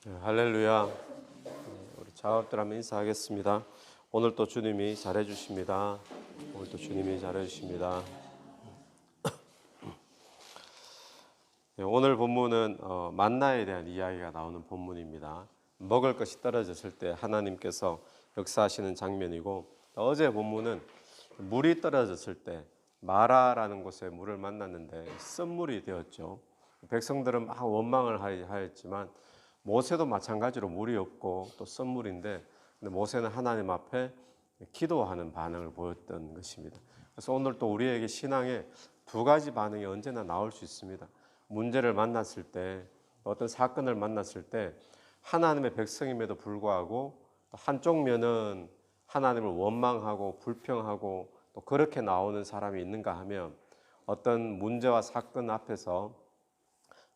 할렐루야. 우리 작업들 한번 인사하겠습니다. 오늘 또 주님이 잘해 주십니다. 오늘 또 주님이 잘해 주십니다. 오늘 본문은 만나에 대한 이야기가 나오는 본문입니다. 먹을 것이 떨어졌을 때 하나님께서 역사하시는 장면이고, 어제 본문은 물이 떨어졌을 때 마라라는 곳에 물을 만났는데 쓴물이 되었죠. 백성들은 막 원망을 하였지만 모세도 마찬가지로 물이 없고 또 썬물인데, 근데 모세는 하나님 앞에 기도하는 반응을 보였던 것입니다. 그래서 오늘 또 우리에게 신앙에 두 가지 반응이 언제나 나올 수 있습니다. 문제를 만났을 때, 어떤 사건을 만났을 때 하나님의 백성임에도 불구하고 또 한쪽 면은 하나님을 원망하고 불평하고 또 그렇게 나오는 사람이 있는가 하면, 어떤 문제와 사건 앞에서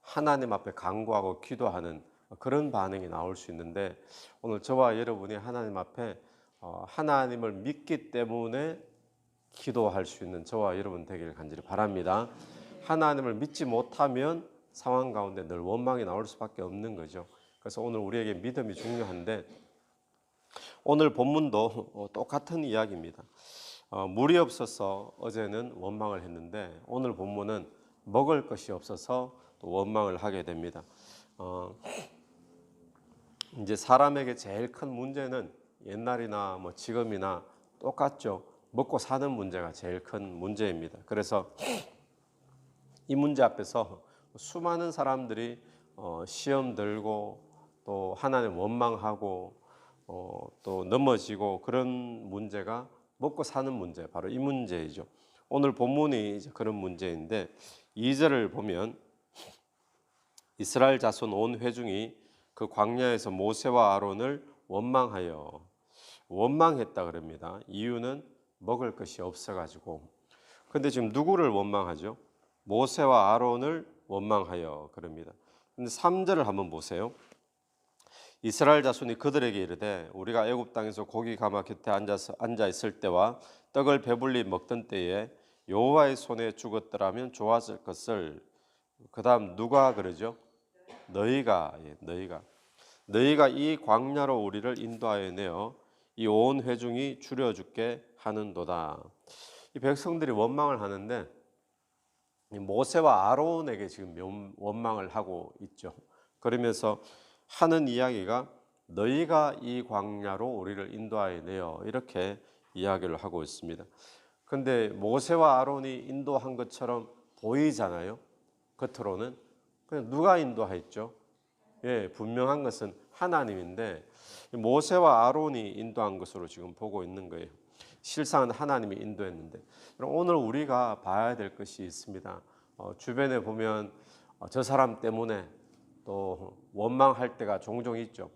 하나님 앞에 간구하고 기도하는 그런 반응이 나올 수 있는데, 오늘 저와 여러분이 하나님 앞에 하나님을 믿기 때문에 기도할 수 있는 저와 여러분 되기를 간절히 바랍니다. 하나님을 믿지 못하면 상황 가운데 늘 원망이 나올 수밖에 없는 거죠. 그래서 오늘 우리에게 믿음이 중요한데, 오늘 본문도 똑같은 이야기입니다. 물이 없어서 어제는 원망을 했는데, 오늘 본문은 먹을 것이 없어서 또 원망을 하게 됩니다. 이제 사람에게 제일 큰 문제는 옛날이나 뭐 지금이나 똑같죠. 먹고 사는 문제가 제일 큰 문제입니다. 그래서 이 문제 앞에서 수많은 사람들이 시험 들고 또 하나님 원망하고 또 넘어지고, 그런 문제가 먹고 사는 문제, 바로 이 문제이죠. 오늘 본문이 이제 그런 문제인데, 2절을 보면 이스라엘 자손 온 회중이 그 광야에서 모세와 아론을 원망했다 그럽니다. 이유는 먹을 것이 없어가지고. 근데 지금 누구를 원망하죠? 모세와 아론을 원망하여 그럽니다. 근데 3절을 한번 보세요. 이스라엘 자손이 그들에게 이르되 우리가 애굽 땅에서 고기 가마 곁에 앉아 있을 때와 떡을 배불리 먹던 때에 여호와의 손에 죽었더라면 좋았을 것을. 그다음 누가 그러죠? 너희가 이 광야로 우리를 인도하여 내어 이 온 회중이 줄여 죽게 하는도다. 이 백성들이 원망을 하는데, 모세와 아론에게 지금 원망을 하고 있죠. 그러면서 하는 이야기가 너희가 이 광야로 우리를 인도하여 내어, 이렇게 이야기를 하고 있습니다. 그런데 모세와 아론이 인도한 것처럼 보이잖아요. 겉으로는. 그냥 누가 인도했죠? 분명한 것은 하나님인데, 모세와 아론이 인도한 것으로 지금 보고 있는 거예요. 실상은 하나님이 인도했는데, 오늘 우리가 봐야 될 것이 있습니다. 주변에 보면 저 사람 때문에 또 원망할 때가 종종 있죠.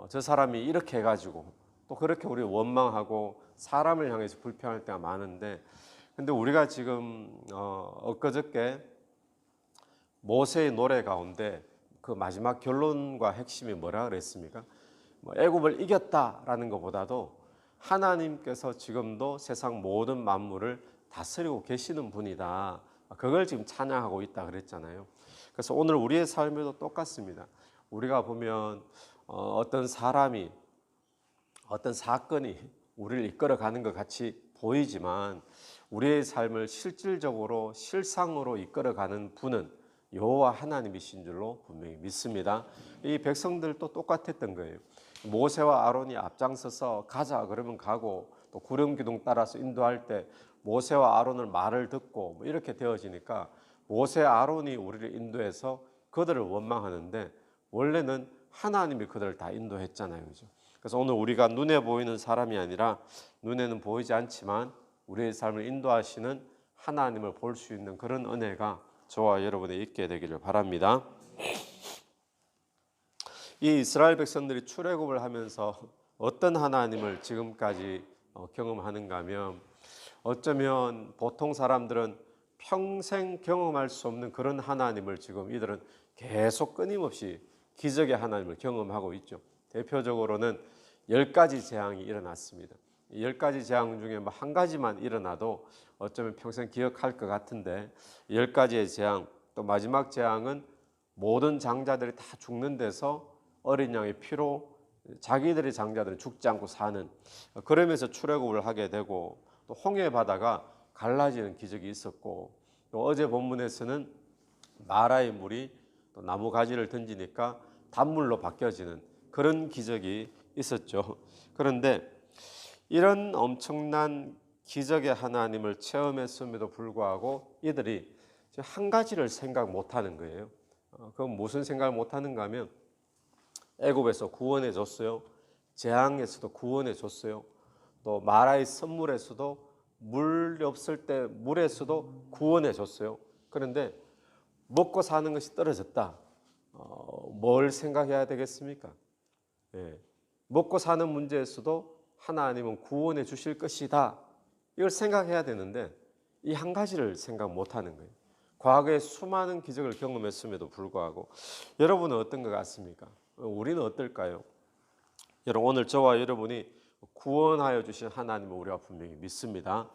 저 사람이 이렇게 해가지고 또 그렇게 우리 원망하고 사람을 향해서 불평할 때가 많은데, 근데 우리가 지금 엊그저께 모세의 노래 가운데 그 마지막 결론과 핵심이 뭐라 그랬습니까? 애굽을 이겼다라는 것보다도 하나님께서 지금도 세상 모든 만물을 다스리고 계시는 분이다, 그걸 지금 찬양하고 있다 그랬잖아요. 그래서 오늘 우리의 삶에도 똑같습니다. 우리가 보면 어떤 사람이, 어떤 사건이 우리를 이끌어가는 것 같이 보이지만, 우리의 삶을 실질적으로 실상으로 이끌어가는 분은 여호와 하나님이신 줄로 분명히 믿습니다. 이 백성들도 똑같았던 거예요. 모세와 아론이 앞장서서 가자 그러면 가고, 또 구름 기둥 따라서 인도할 때 모세와 아론을 말을 듣고 뭐 이렇게 되어지니까, 모세 아론이 우리를 인도해서 그들을 원망하는데 원래는 하나님이 그들을 다 인도했잖아요. 그죠? 그래서 오늘 우리가 눈에 보이는 사람이 아니라, 눈에는 보이지 않지만 우리의 삶을 인도하시는 하나님을 볼 수 있는 그런 은혜가 저와 여러분에 있게 되기를 바랍니다. 이 이스라엘 백성들이 출애굽을 하면서 어떤 하나님을 지금까지 경험하는가 하면, 어쩌면 보통 사람들은 평생 경험할 수 없는 그런 하나님을 지금 이들은 계속 끊임없이 기적의 하나님을 경험하고 있죠. 대표적으로는 10가지 재앙이 일어났습니다. 10가지 재앙 중에 뭐 한 가지만 일어나도 어쩌면 평생 기억할 것 같은데, 10가지의 재앙, 또 마지막 재앙은 모든 장자들이 다 죽는 데서 어린 양의 피로 자기들의 장자들은 죽지 않고 사는, 그러면서 출애굽을 하게 되고, 또 홍해 바다가 갈라지는 기적이 있었고, 또 어제 본문에서는 마라의 물이 또 나무 가지를 던지니까 단물로 바뀌어지는 그런 기적이 있었죠. 그런데 이런 엄청난 기적의 하나님을 체험했음에도 불구하고 이들이 한 가지를 생각 못하는 거예요. 그건 무슨 생각을 못하는가 하면, 애굽에서 구원해 줬어요. 재앙에서도 구원해 줬어요. 또 마라의 선물에서도 물이 없을 때 물에서도 구원해 줬어요. 그런데 먹고 사는 것이 떨어졌다. 뭘 생각해야 되겠습니까? 예. 먹고 사는 문제에서도 하나님은 구원해 주실 것이다. 이걸 생각해야 되는데 이 한 가지를 생각 못하는 거예요. 과거에 수많은 기적을 경험했음에도 불구하고 여러분은 어떤 것 같습니까? 우리는 어떨까요? 여러분, 오늘 저와 여러분이 구원하여 주신 하나님을 우리가 분명히 믿습니다.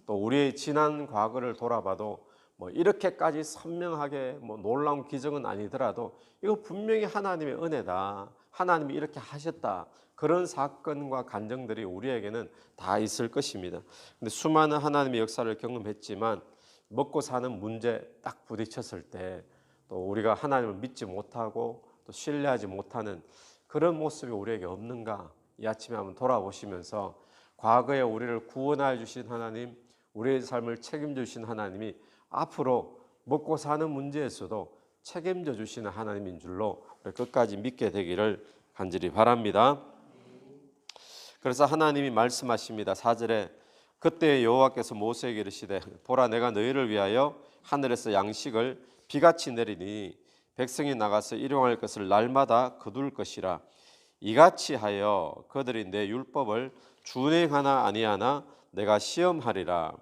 또 우리의 지난 과거를 돌아봐도 이렇게까지 선명하게 놀라운 기적은 아니더라도 이거 분명히 하나님의 은혜다. 하나님이 이렇게 하셨다. 그런 사건과 간증들이 우리에게는 다 있을 것입니다. 근데 수많은 하나님의 역사를 경험했지만 먹고 사는 문제 딱 부딪혔을 때 또 우리가 하나님을 믿지 못하고 또 신뢰하지 못하는 그런 모습이 우리에게 없는가? 이 아침에 한번 돌아보시면서 과거에 우리를 구원하여 주신 하나님, 우리의 삶을 책임져 주신 하나님이 앞으로 먹고 사는 문제에서도 책임져 주시는 하나님인 줄로 우리 끝까지 믿게 되기를 간절히 바랍니다. 그래서 하나님이 말씀하십니다. 4절에 그때 여호와께서 모세에게 이르시되 보라, 내가 너희를 위하여 하늘에서 양식을 비같이 내리니 백성이 나가서 일용할 것을 날마다 거둘 것이라. 이같이 하여 그들이 내 율법을 준행하나 아니하나 내가 시험하리라.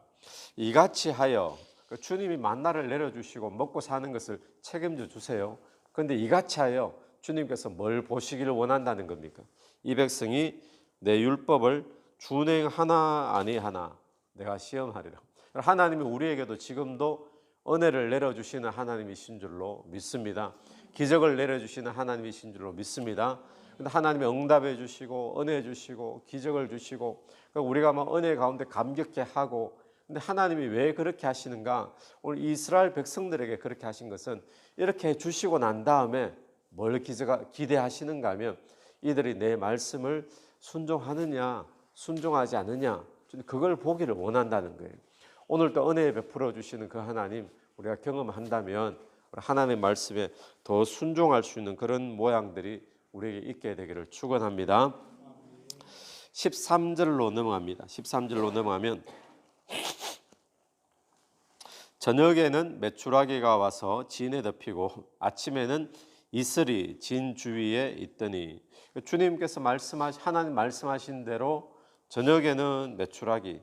이같이 하여, 주님이 만나를 내려주시고 먹고 사는 것을 책임져 주세요. 그런데 이같이 하여 주님께서 뭘 보시기를 원한다는 겁니까? 이 백성이 내 율법을 준행하나 아니하나 내가 시험하리라. 하나님이 우리에게도 지금도 은혜를 내려주시는 하나님이신 줄로 믿습니다. 기적을 내려주시는 하나님이신 줄로 믿습니다. 근데 하나님이 응답해 주시고 은혜 주시고 기적을 주시고 우리가 막 은혜 가운데 감격해 하고, 근데 하나님이 왜 그렇게 하시는가? 오늘 이스라엘 백성들에게 그렇게 하신 것은 이렇게 주시고 난 다음에 뭘 기대하시는가 하면 이들이 내 말씀을 순종하느냐 순종하지 않느냐, 그걸 보기를 원한다는 거예요. 오늘도 은혜 베풀어 주시는 그 하나님 우리가 경험한다면 하나님의 말씀에 더 순종할 수 있는 그런 모양들이 우리에게 있게 되기를 축원합니다. 13절로 넘어갑니다. 13절로 넘어가면 저녁에는 메추라기가 와서 진에 덮이고 아침에는 이슬이 진 주위에 있더니, 주님께서 하나님 말씀하신 대로 저녁에는 메추라기,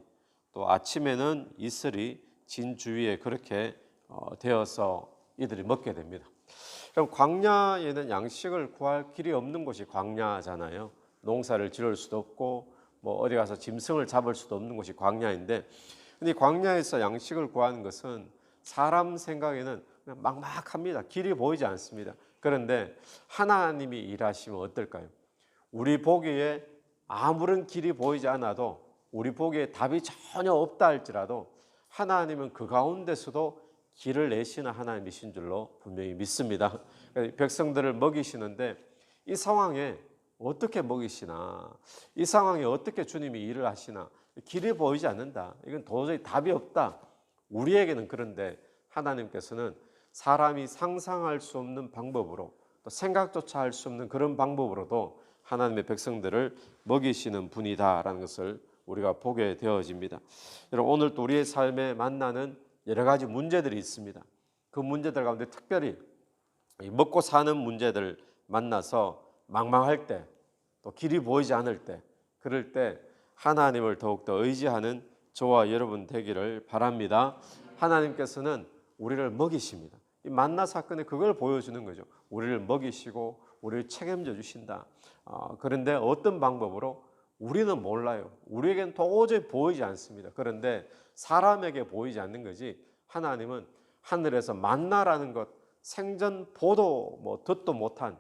또 아침에는 이슬이 진 주위에 그렇게 되어서 이들이 먹게 됩니다. 그럼 광야에는 양식을 구할 길이 없는 곳이 광야잖아요. 농사를 지을 수도 없고 어디 가서 짐승을 잡을 수도 없는 곳이 광야인데, 근데 광야에서 양식을 구하는 것은 사람 생각에는 그냥 막막합니다. 길이 보이지 않습니다. 그런데 하나님이 일하시면 어떨까요? 우리 보기에 아무런 길이 보이지 않아도, 우리 보기에 답이 전혀 없다 할지라도 하나님은 그 가운데서도 길을 내시는 하나님이신 줄로 분명히 믿습니다. 백성들을 먹이시는데 이 상황에 어떻게 먹이시나, 이 상황에 어떻게 주님이 일을 하시나, 길이 보이지 않는다. 이건 도저히 답이 없다. 우리에게는 그런데 하나님께서는 사람이 상상할 수 없는 방법으로, 또 생각조차 할 수 없는 그런 방법으로도 하나님의 백성들을 먹이시는 분이다라는 것을 우리가 보게 되어집니다. 여러분, 오늘 또 우리의 삶에 만나는 여러 가지 문제들이 있습니다. 그 문제들 가운데 특별히 먹고 사는 문제들 만나서 망망할 때, 또 길이 보이지 않을 때, 그럴 때 하나님을 더욱더 의지하는 저와 여러분 되기를 바랍니다. 하나님께서는 우리를 먹이십니다. 이 만나 사건에 그걸 보여주는 거죠. 우리를 먹이시고 우리를 책임져 주신다. 그런데 어떤 방법으로? 우리는 몰라요. 우리에겐 도저히 보이지 않습니다. 그런데 사람에게 보이지 않는 거지, 하나님은 하늘에서 만나라는 것, 생전 보도 듣도 못한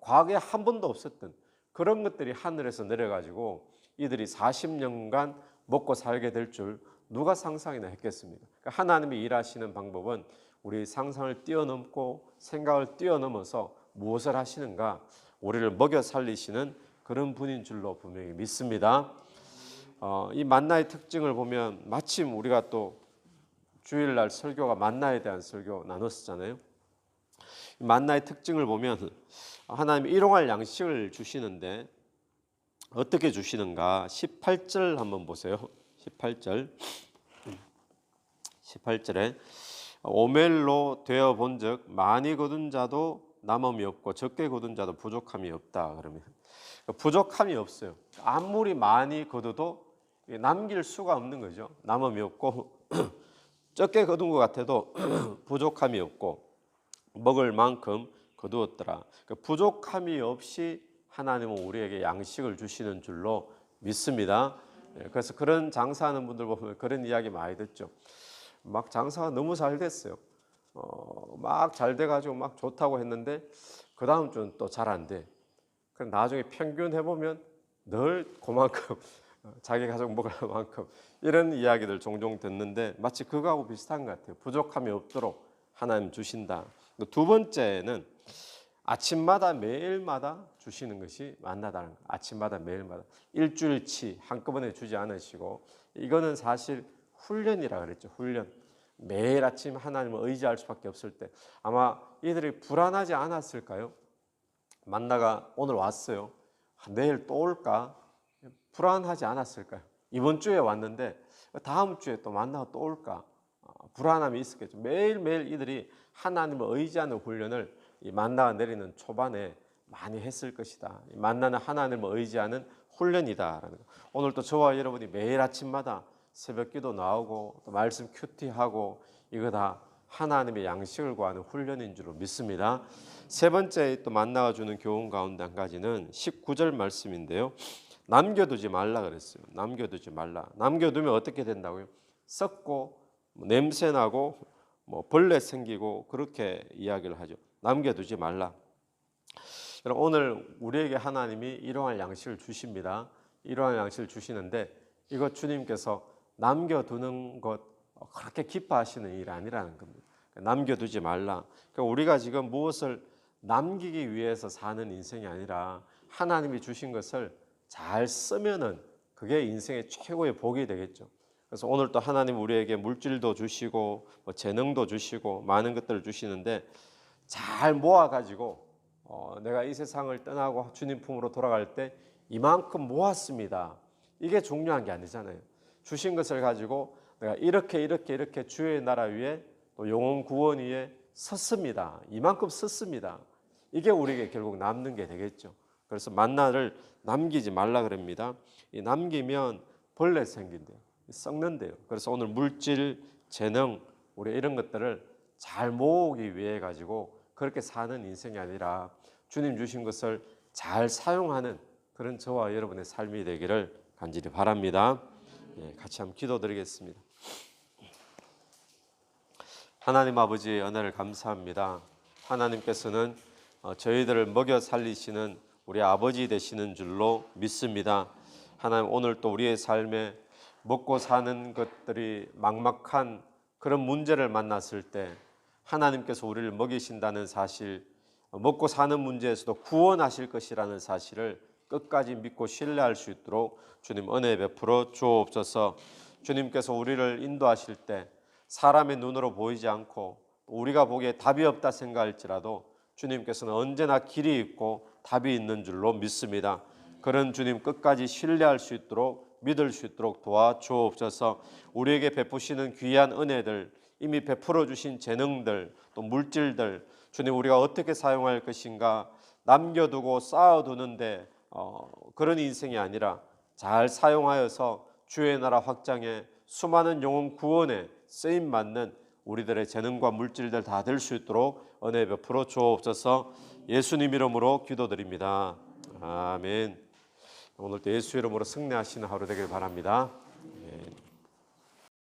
과거에 한 번도 없었던 그런 것들이 하늘에서 내려가지고 이들이 40년간 먹고 살게 될 줄 누가 상상이나 했겠습니까? 그러니까 하나님이 일하시는 방법은 우리 상상을 뛰어넘고 생각을 뛰어넘어서 무엇을 하시는가? 우리를 먹여 살리시는 그런 분인 줄로 분명히 믿습니다. 이 만나의 특징을 보면 마침 우리가 또 주일날 설교가 만나에 대한 설교 나눴었잖아요. 만나의 특징을 보면 하나님이 일용할 양식을 주시는데 어떻게 주시는가? 18절 한번 보세요. 18절에 오멜로 되어 본즉 많이 거둔 자도 남음이 없고 적게 거둔 자도 부족함이 없다. 그러면 부족함이 없어요. 아무리 많이 거둬도 남길 수가 없는 거죠. 남음이 없고 적게 거둔 것 같아도 부족함이 없고 먹을 만큼 거두었더라. 부족함이 없이 하나님은 우리에게 양식을 주시는 줄로 믿습니다. 그래서 그런 장사하는 분들 보면 그런 이야기 많이 듣죠. 막 장사가 너무 잘 됐어요. 막 잘 돼가지고 막 좋다고 했는데 그 다음 주는 또 잘 안 돼. 그럼 나중에 평균 해보면 늘 그만큼 자기 가족 먹을 만큼 이런 이야기들 종종 듣는데 마치 그거하고 비슷한 것 같아요. 부족함이 없도록 하나님 주신다. 두 번째는 아침마다 매일마다 주시는 것이 만나다는 거예요. 아침마다 매일마다 일주일치 한꺼번에 주지 않으시고 이거는 사실 훈련이라 그랬죠. 훈련. 매일 아침 하나님을 의지할 수밖에 없을 때 아마 이들이 불안하지 않았을까요? 만나가 오늘 왔어요. 내일 또 올까? 불안하지 않았을까요? 이번 주에 왔는데 다음 주에 또 만나가 또 올까? 불안함이 있었겠죠. 매일매일 이들이 하나님을 의지하는 훈련을 이 만나가 내리는 초반에 많이 했을 것이다. 만나는 하나님을 의지하는 훈련이다라는 거. 오늘 또 저와 여러분이 매일 아침마다 새벽기도 나오고 또 말씀 큐티하고 이거 다 하나님의 양식을 구하는 훈련인 줄로 믿습니다. 세 번째 또 만나가 주는 교훈 가운데 한 가지는 19절 말씀인데요. 남겨두지 말라 그랬어요. 남겨두지 말라. 남겨두면 어떻게 된다고요? 썩고 냄새나고 벌레 생기고 그렇게 이야기를 하죠. 남겨두지 말라. 여러분 오늘 우리에게 하나님이 일용할 양식을 주십니다. 일용할 양식을 주시는데 이거 주님께서 남겨두는 것 그렇게 기뻐하시는 일 아니라는 겁니다. 남겨두지 말라. 그러니까 우리가 지금 무엇을 남기기 위해서 사는 인생이 아니라 하나님이 주신 것을 잘 쓰면은 그게 인생의 최고의 복이 되겠죠. 그래서 오늘 또 하나님 우리에게 물질도 주시고 재능도 주시고 많은 것들을 주시는데 잘 모아가지고 내가 이 세상을 떠나고 주님 품으로 돌아갈 때 이만큼 모았습니다. 이게 중요한 게 아니잖아요. 주신 것을 가지고 내가 이렇게 주의 나라 위에 또 영혼 구원 위에 섰습니다. 이만큼 썼습니다. 이게 우리에게 결국 남는 게 되겠죠. 그래서 만나를 남기지 말라 그럽니다. 이 남기면 벌레 생긴대요. 썩는데요. 그래서 오늘 물질, 재능, 우리 이런 것들을 잘 모으기 위해 가지고 그렇게 사는 인생이 아니라 주님 주신 것을 잘 사용하는 그런 저와 여러분의 삶이 되기를 간절히 바랍니다. 같이 한번 기도드리겠습니다. 하나님 아버지 은혜를 감사합니다. 하나님께서는 저희들을 먹여 살리시는 우리 아버지 되시는 줄로 믿습니다. 하나님 오늘 또 우리의 삶에 먹고 사는 것들이 막막한 그런 문제를 만났을 때 하나님께서 우리를 먹이신다는 사실, 먹고 사는 문제에서도 구원하실 것이라는 사실을 끝까지 믿고 신뢰할 수 있도록 주님 은혜 베풀어 주옵소서. 주님께서 우리를 인도하실 때 사람의 눈으로 보이지 않고 우리가 보기에 답이 없다 생각할지라도 주님께서는 언제나 길이 있고 답이 있는 줄로 믿습니다. 그런 주님 끝까지 신뢰할 수 있도록 믿을 수 있도록 도와주옵소서. 우리에게 베푸시는 귀한 은혜들, 이미 베풀어 주신 재능들, 또 물질들 주님 우리가 어떻게 사용할 것인가 남겨두고 쌓아두는데 그런 인생이 아니라 잘 사용하여서 주의 나라 확장에 수많은 영혼 구원에 쓰임받는 우리들의 재능과 물질들 다 될 수 있도록 은혜 베풀어 주옵소서. 예수님 이름으로 기도드립니다. 아멘. 오늘도 예수 이름으로 승리하시는 하루 되길 바랍니다.